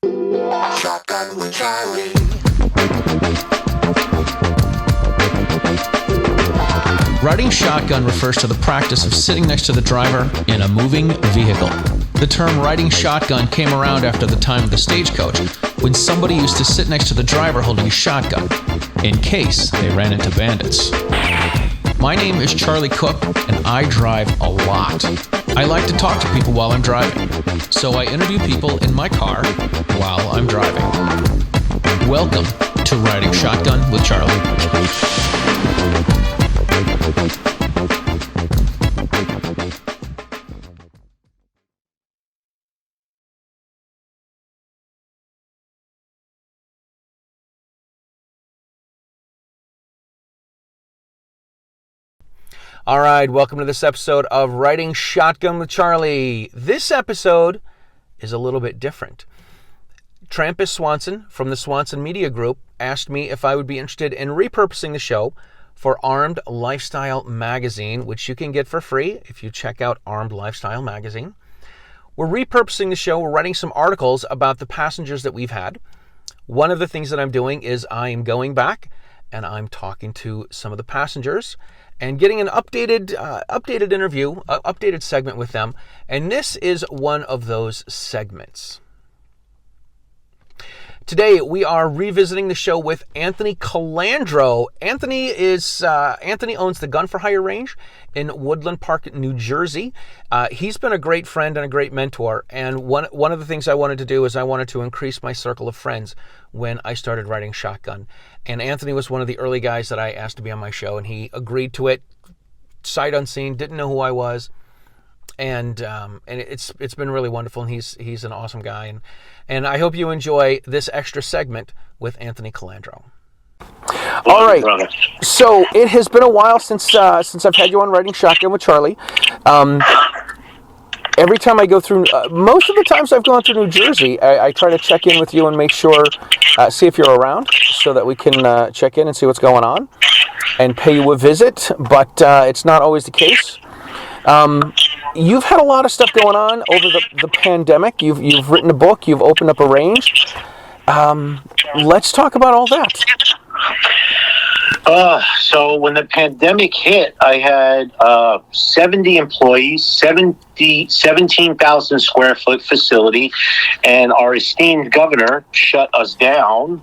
Shotgun with Charlie. Riding shotgun refers to the practice of sitting next to the driver in a moving vehicle. The term riding shotgun came around after the time of the stagecoach, when somebody used to sit next to the driver holding a shotgun, in case they ran into bandits. My name is Charlie Cook, and I drive a lot. I like to talk to people while I'm driving, so I interview people in my car while I'm driving. Welcome to Riding Shotgun with Charlie. All right, welcome to this episode of Riding Shotgun with Charlie. This episode is a little bit different. Trampus Swanson from the Swanson Media Group asked me if I would be interested in repurposing the show for Armed Lifestyle Magazine, which you can get for free if you check out Armed Lifestyle Magazine. We're repurposing the show. We're writing some articles about the passengers that we've had. One of the things that I'm doing is I'm going back and I'm talking to some of the passengers and getting an updated interview, updated segment with them. And this is one of those segments. Today, we are revisiting the show with Anthony Colandro. Anthony owns the Gun for Hire range in Woodland Park, New Jersey. He's been a great friend and a great mentor. And one of the things I wanted to do is I wanted to increase my circle of friends when I started riding shotgun. And Anthony was one of the early guys that I asked to be on my show, and he agreed to it, sight unseen, didn't know who I was. And it's been really wonderful, and he's an awesome guy, and I hope you enjoy this extra segment with Anthony Colandro. All right, so it has been a while since I've had you on Riding Shotgun with Charlie. Every time I go through, most of the times I've gone through New Jersey, I try to check in with you and make sure, see if you're around, so that we can check in and see what's going on, and pay you a visit. But it's not always the case. You've had a lot of stuff going on over the pandemic. You've written a book. You've opened up a range. Let's talk about all that. So when the pandemic hit, I had 70 employees, 17,000 square foot facility, and our esteemed governor shut us down.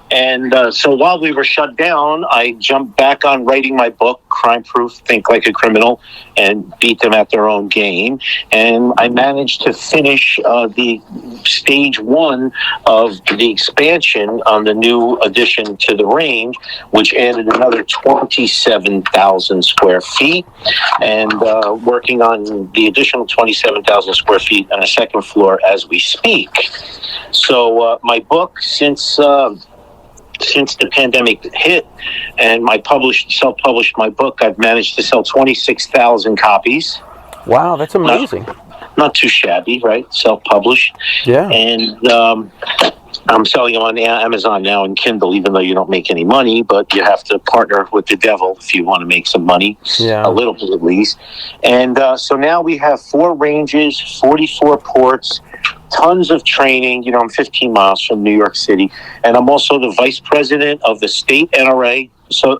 And so while we were shut down, I jumped back on writing my book, Crime Proof, Think Like a Criminal, and beat them at their own game. And I managed to finish the stage one of the expansion on the new addition to the range, which added another 27,000 square feet, and working on the additional 27,000 square feet on a second floor as we speak. So my book, since the pandemic hit and I self-published my book, I've managed to sell 26,000 copies. Wow, that's amazing. Not too shabby, right? Self-published. Yeah. And I'm selling them on Amazon now and Kindle, even though you don't make any money, but you have to partner with the devil if you want to make some money, a little bit at least. And so now we have 4 ranges, 44 ports, tons of training. I'm 15 miles from New York City, and I'm also the vice president of the state NRA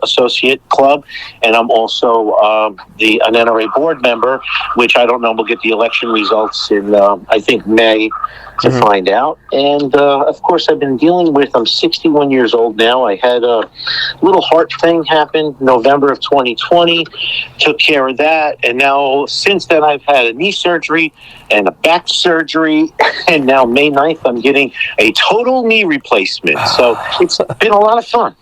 Associate Club, and I'm also an NRA board member, which I don't know. We'll get the election results in, I think, May to find out. And, of course, I've been dealing with, I'm 61 years old now. I had a little heart thing happen November of 2020, took care of that. And now, since then, I've had a knee surgery and a back surgery. And now, May 9th, I'm getting a total knee replacement. So it's been a lot of fun.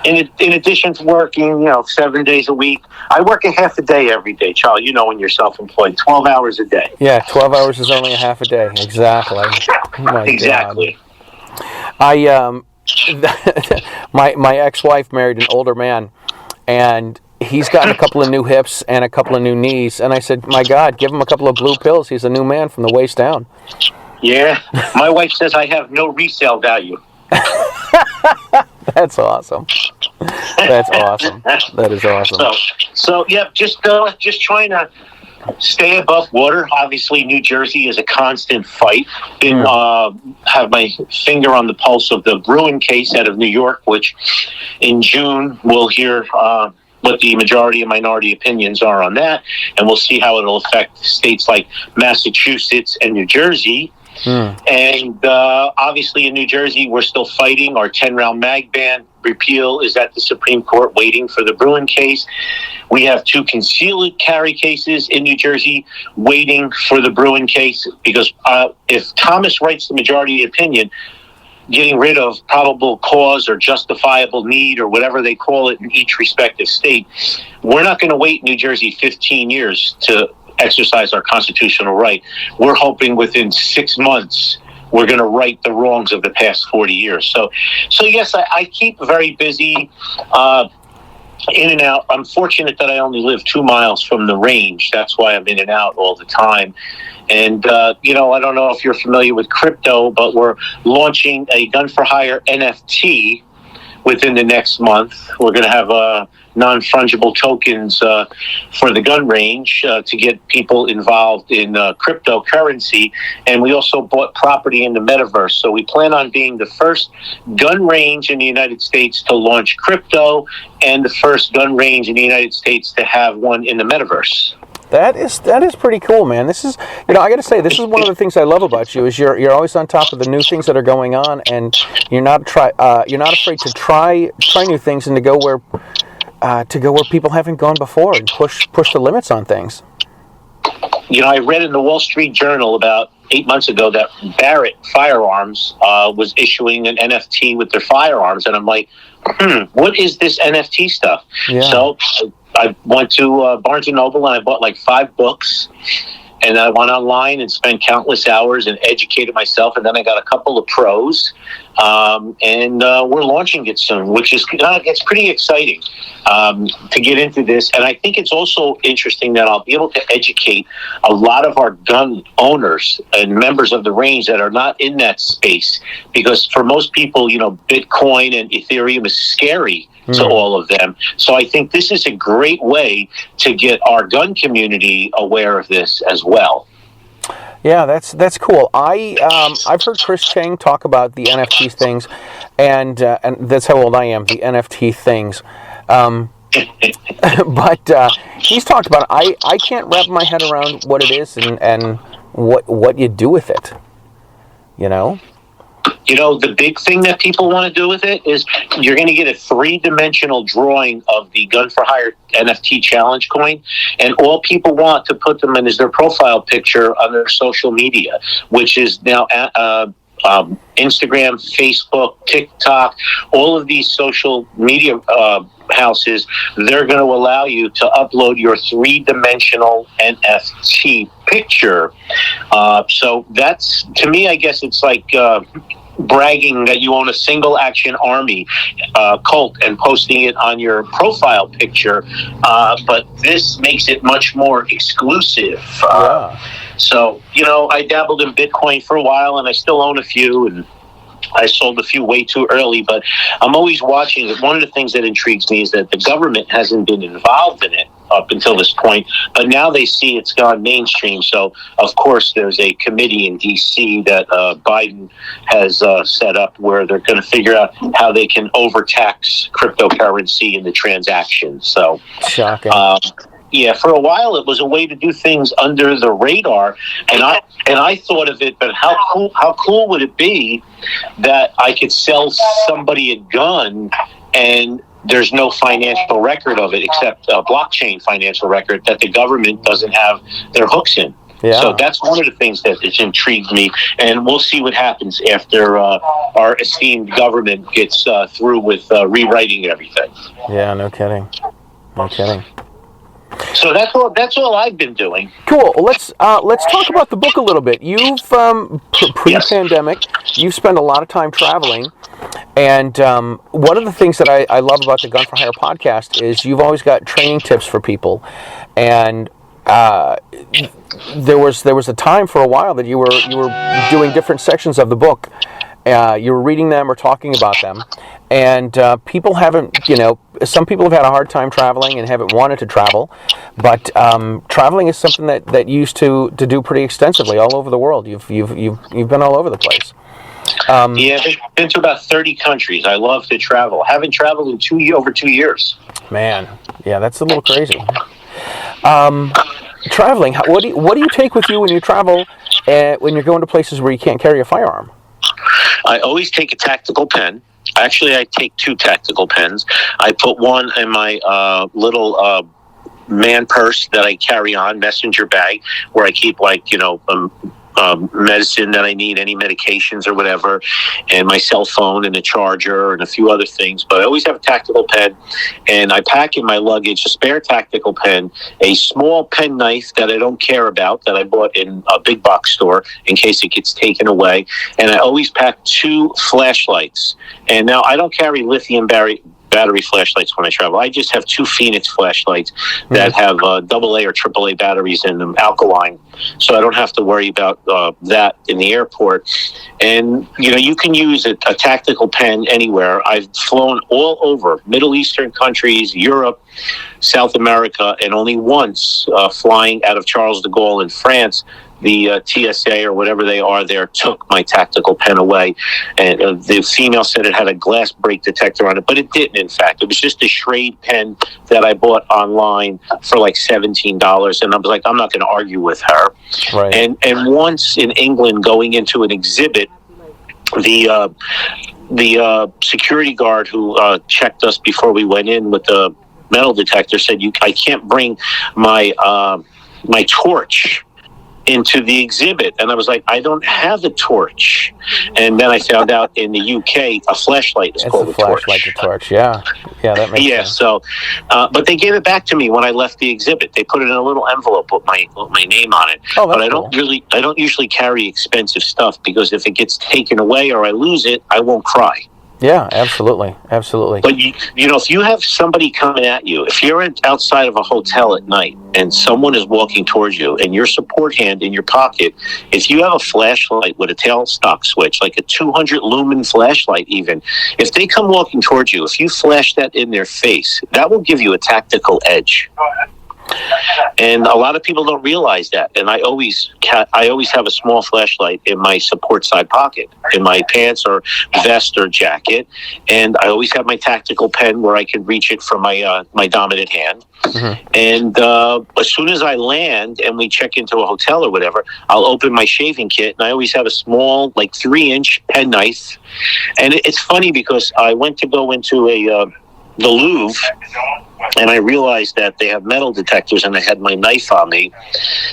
In addition to working, 7 days a week, I work a half a day every day, Charlie. When you're self-employed, 12 hours a day. Yeah, 12 hours is only a half a day. Exactly. Oh exactly. God. My ex-wife married an older man, and he's gotten a couple of new hips and a couple of new knees. And I said, my God, give him a couple of blue pills. He's a new man from the waist down. Yeah, my wife says I have no resale value. That's awesome. That's awesome. That is awesome. So yeah, just trying to stay above water. Obviously, New Jersey is a constant fight. Have my finger on the pulse of the Bruin case out of New York, which in June we'll hear what the majority and minority opinions are on that, and we'll see how it'll affect states like Massachusetts and New Jersey. And obviously in New Jersey, we're still fighting. Our 10-round mag ban repeal is at the Supreme Court waiting for the Bruin case. We have 2 concealed carry cases in New Jersey waiting for the Bruin case, because if Thomas writes the majority opinion, getting rid of probable cause or justifiable need or whatever they call it in each respective state, we're not going to wait New Jersey 15 years to exercise our constitutional right. We're hoping within 6 months we're going to right the wrongs of the past 40 years. So yes, I keep very busy, in and out. I'm fortunate that I only live 2 miles from the range. That's why I'm in and out all the time. And, I don't know if you're familiar with crypto, but we're launching a Gun for Hire NFT within the next month. We're going to have non-fungible tokens for the gun range to get people involved in cryptocurrency. And we also bought property in the metaverse. So we plan on being the first gun range in the United States to launch crypto and the first gun range in the United States to have one in the metaverse. That is pretty cool, man. This is, I got to say, this is one of the things I love about you is you're always on top of the new things that are going on, and you're not afraid to try new things and to go where people haven't gone before and push the limits on things. I read in the Wall Street Journal about 8 months ago that Barrett Firearms was issuing an NFT with their firearms, and I'm like, what is this NFT stuff? Yeah. So I went to Barnes & Noble and I bought like 5 books, and I went online and spent countless hours and educated myself, and then I got a couple of pros, and we're launching it soon, which is it's pretty exciting to get into this. And I think it's also interesting that I'll be able to educate a lot of our gun owners and members of the range that are not in that space, because for most people, Bitcoin and Ethereum is scary to all of them. So I think this is a great way to get our gun community aware of this as well. Yeah, that's cool. I've heard Chris Chang talk about the NFT things, and that's how old I am. The NFT things, but he's talked about it. I can't wrap my head around what it is and what you do with it. The big thing that people want to do with it is you're going to get a 3-dimensional drawing of the Gun for Hire NFT challenge coin, and all people want to put them in is their profile picture on their social media, which is now Instagram, Facebook, TikTok, all of these social media houses. They're going to allow you to upload your 3-dimensional NFT picture. So that's, to me, I guess it's like bragging that you own a single action army cult and posting it on your profile picture, but this makes it much more exclusive. So I dabbled in Bitcoin for a while, and I still own a few, and I sold a few way too early, but I'm always watching. One of the things that intrigues me is that the government hasn't been involved in it up until this point, but now they see it's gone mainstream. So, of course, there's a committee in D.C. that Biden has set up where they're going to figure out how they can overtax cryptocurrency in the transactions. So, shocking. Yeah, for a while it was a way to do things under the radar, and I thought of it. But how cool would it be that I could sell somebody a gun and there's no financial record of it except a blockchain financial record that the government doesn't have their hooks in. Yeah. So that's one of the things that has intrigued me, and we'll see what happens after our esteemed government gets through with rewriting everything. Yeah, no kidding. No kidding. So that's all I've been doing. Cool. Let's talk about the book a little bit. You've pre-pandemic, you've spent a lot of time traveling, and one of the things that I love about the Gun for Hire podcast is you've always got training tips for people, and there was a time for a while that you were doing different sections of the book, you were reading them or talking about them, and people haven't, some people have had a hard time traveling and haven't wanted to travel, but traveling is something that you used to do pretty extensively all over the world. You've been all over the place. Yeah, I've been to about 30 countries. I love to travel. I haven't traveled in over 2 years. Man, yeah, that's a little crazy. Traveling, what do you take with you when you travel, when you're going to places where you can't carry a firearm? I always take a tactical pen. Actually, I take 2 tactical pens. I put one in my little man purse that I carry on, messenger bag, where I keep medicine that I need, any medications or whatever, and my cell phone and a charger and a few other things. But I always have a tactical pen, and I pack in my luggage a spare tactical pen, a small pen knife that I don't care about that I bought in a big box store in case it gets taken away, and I always pack 2 flashlights. And now I don't carry lithium battery flashlights when I travel. I just have 2 Phoenix flashlights that have AA or AAA batteries in them, alkaline, so I don't have to worry about that in the airport. And you can use a tactical pen anywhere. I've flown all over Middle Eastern countries, Europe, South America, and only once flying out of Charles de Gaulle in France, the TSA or whatever they are there took my tactical pen away, and the female said it had a glass break detector on it, but it didn't. In fact, it was just a Schrade pen that I bought online for like $17, and I was like, I'm not going to argue with her. Right. And once in England, going into an exhibit, the security guard who checked us before we went in with the metal detector said, I can't bring my my torch into the exhibit. And I was like, I don't have a torch. And then I found out in the UK, a flashlight is called a torch. Flashlight, the torch, yeah. Yeah, that makes sense. So, but they gave it back to me when I left the exhibit. They put it in a little envelope with my name on it. Oh, that's but I don't usually carry expensive stuff, because if it gets taken away or I lose it, I won't cry. Yeah, absolutely. Absolutely. But, if you have somebody coming at you, if you're outside of a hotel at night and someone is walking towards you and your support hand in your pocket, if you have a flashlight with a tailstock switch, like a 200 lumen flashlight even, if they come walking towards you, if you flash that in their face, that will give you a tactical edge. And a lot of people don't realize that. And I always have a small flashlight in my support side pocket, in my pants or vest or jacket. And I always have my tactical pen where I can reach it from my dominant hand. Mm-hmm. And as soon as I land and we check into a hotel or whatever, I'll open my shaving kit, and I always have a small, like 3-inch pen knife. And it's funny because I went to go into the Louvre, and I realized that they have metal detectors, and I had my knife on me.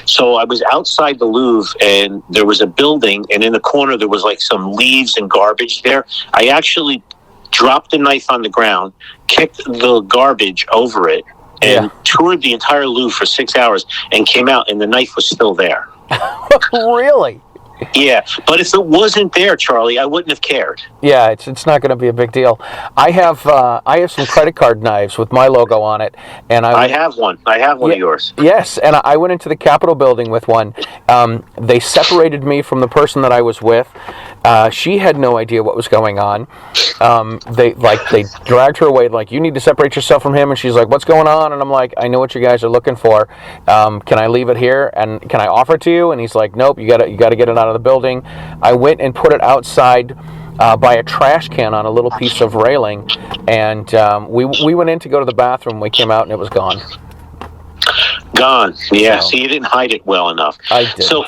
So I was outside the Louvre, and there was a building, and in the corner there was like some leaves and garbage there. I actually dropped the knife on the ground, kicked the garbage over it, and toured the entire Louvre for 6 hours, and came out, and the knife was still there. Really? Yeah, but if it wasn't there, Charlie, I wouldn't have cared. Yeah, it's not going to be a big deal. I have some credit card knives with my logo on it, and I have one. I have one of yours. Yes, and I went into the Capitol building with one. They separated me from the person that I was with. She had no idea what was going on. They dragged her away, like, you need to separate yourself from him, and she's like, what's going on? And I'm like, I know what you guys are looking for. Can I leave it here, and can I offer it to you? And he's like, nope, you got to get it out of the building. I went and put it outside by a trash can on a little piece of railing, and we went in to go to the bathroom. We came out and it was gone. Gone. Yeah. So you didn't hide it well enough. I did. So,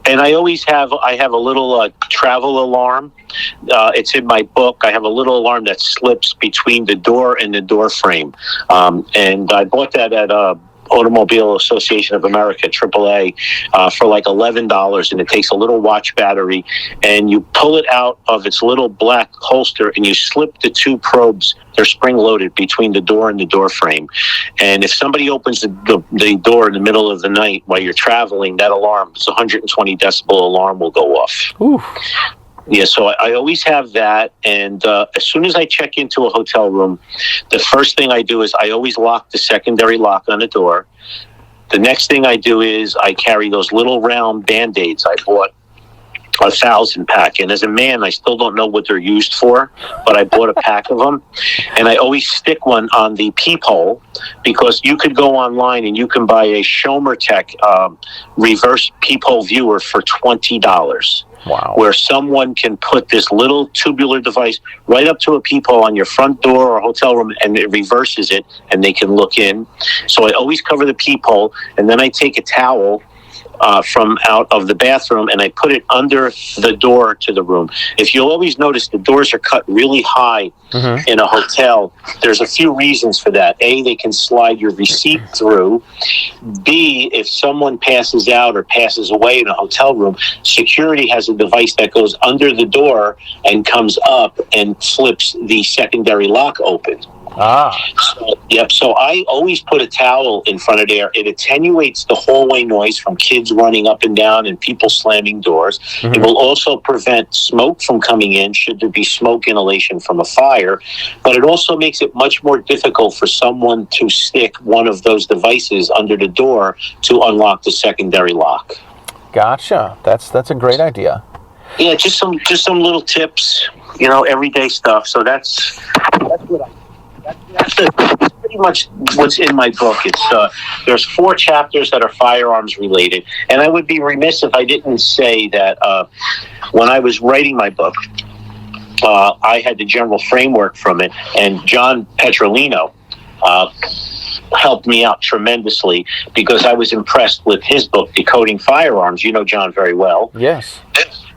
and I have a little travel alarm. It's in my book. I have a little alarm that slips between the door and the door frame, and I bought that at Automobile Association of America, AAA, for like $11, and it takes a little watch battery, and you pull it out of its little black holster, and you slip the 2 probes. They're spring-loaded between the door and the door frame. And if somebody opens the door in the middle of the night while you're traveling, that alarm, it's a 120 decibel alarm, will go off. Ooh. Yeah, so I always have that, and as soon as I check into a hotel room, the first thing I do is I always lock the secondary lock on the door. The next thing I do is I carry those little round Band-Aids I bought 1,000 pack. And as a man, I still don't know what they're used for, but I bought a pack of them. And I always stick one on the peephole, because you could go online and you can buy a Schomer Tech reverse peephole viewer for $20. Wow. Where someone can put this little tubular device right up to a peephole on your front door or hotel room, and it reverses it, and they can look in. So I always cover the peephole, and then I take a towel from out of the bathroom, and I put it under the door to the room. If you'll always notice, the doors are cut really high in a hotel. There's a few reasons for that. A, they can slide your receipt through. B, if someone passes out or passes away in a hotel room, security has a device that goes under the door and comes up and flips the secondary lock open. So I always put a towel in front of there. It attenuates the hallway noise from kids running up and down and people slamming doors. It will also prevent smoke from coming in should there be smoke inhalation from a fire. But it also makes it much more difficult for someone to stick one of those devices under the door to unlock the secondary lock. Gotcha. That's a great idea. Yeah, just some little tips, everyday stuff. So that's pretty much what's in my book. It's there's 4 chapters that are firearms related, and I would be remiss if I didn't say that when I was writing my book, I had the general framework from it, and John Petrolino helped me out tremendously, because I was impressed with his book, Decoding Firearms. You know John very well. Yes.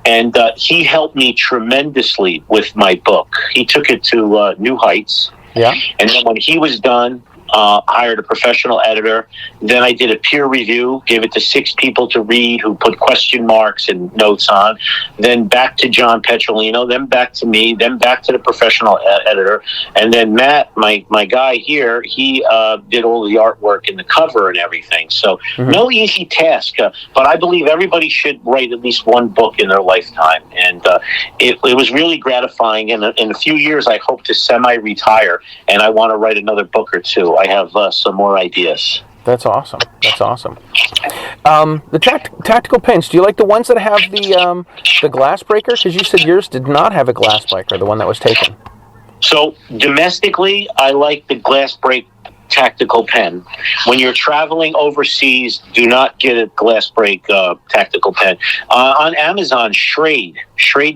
And he helped me tremendously with my book. He took it to new heights. Yeah. And then when he was done, hired a professional editor. Then I did a peer review, gave it to 6 people to read who put question marks and notes on. Then back to John Petrolino, then back to me, then back to the professional editor. And then Matt, my guy here, he did all the artwork and the cover and everything. So no easy task, but I believe everybody should write at least one book in their lifetime. And it was really gratifying. And in a few years, I hope to semi-retire, and I want to write another book or 2. I have some more ideas. That's awesome. The tactical pens, do you like the ones that have the glass breaker? Because you said yours did not have a glass breaker, the one that was taken. So domestically, I like the glass break tactical pen. When you're traveling overseas, do not get a glass break tactical pen. On Amazon, Schrade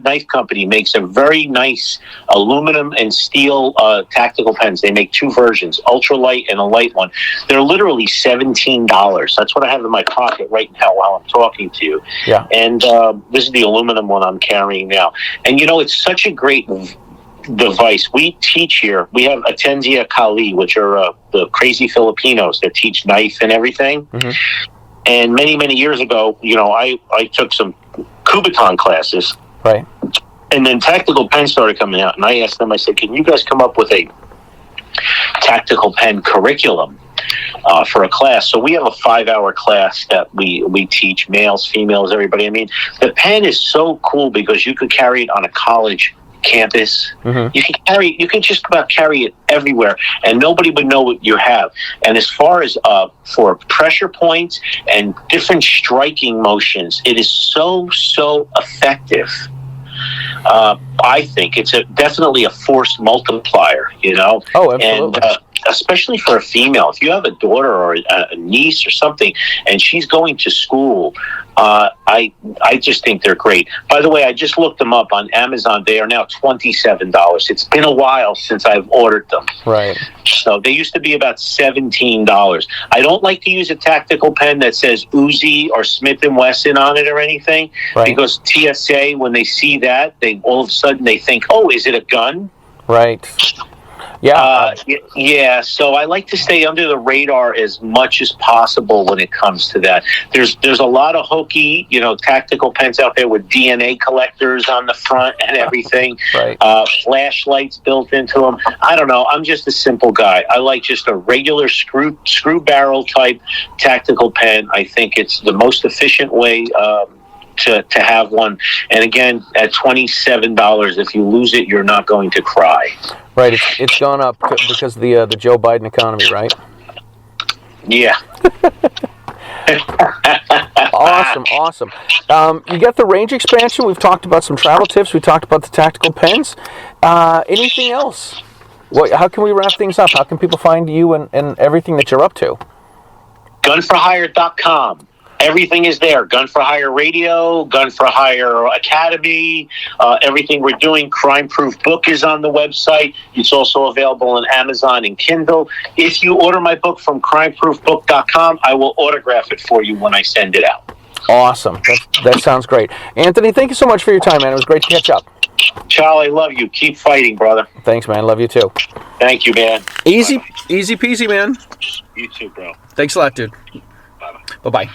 Knife Company makes a very nice aluminum and steel tactical pens. They make 2 versions, ultralight and a light one. They're literally $17. That's what I have in my pocket right now while I'm talking to you. Yeah. And this is the aluminum one I'm carrying now. And it's such a great device. We teach here. We have Atenzia Kali, which are the crazy Filipinos that teach knife and everything. And many, many years ago, I took some Kubotan classes. Right. And then tactical pens started coming out, and I asked them, I said, can you guys come up with a tactical pen curriculum for a class? So we have a 5-hour class that we teach, males, females, everybody. I mean, the pen is so cool because you could carry it on a college campus. You can just about carry it everywhere, and nobody would know what you have. And as far as for pressure points and different striking motions, it is so effective. I think it's definitely a force multiplier, Oh, absolutely. And especially for a female, if you have a daughter or a niece or something, and she's going to school, I just think they're great. By the way, I just looked them up on Amazon. They are now $27. It's been a while since I've ordered them. Right. So they used to be about $17. I don't like to use a tactical pen that says Uzi or Smith & Wesson on it or anything, because TSA, when they see that, they all of a sudden they think, oh, is it a gun? Right. Yeah. Yeah. So I like to stay under the radar as much as possible when it comes to that. There's a lot of hokey, tactical pens out there with DNA collectors on the front and everything. Right. Flashlights built into them. I don't know. I'm just a simple guy. I like just a regular screw barrel type tactical pen. I think it's the most efficient way to have one. And again, at $27, if you lose it, you're not going to cry. Right. It's gone up because of the Joe Biden economy, right? Yeah. Awesome. You got the range expansion. We've talked about some travel tips. We talked about the tactical pens. Anything else? How can we wrap things up? How can people find you and everything that you're up to? Gunforhire.com. Everything is there. Gun for Hire Radio, Gun for Hire Academy, everything we're doing. Crime Proof Book is on the website. It's also available on Amazon and Kindle. If you order my book from crimeproofbook.com, I will autograph it for you when I send it out. Awesome. That sounds great. Anthony, thank you so much for your time, man. It was great to catch up. Charlie, I love you. Keep fighting, brother. Thanks, man. Love you too. Thank you, man. Easy peasy, man. You too, bro. Thanks a lot, dude. Bye-bye. Bye-bye.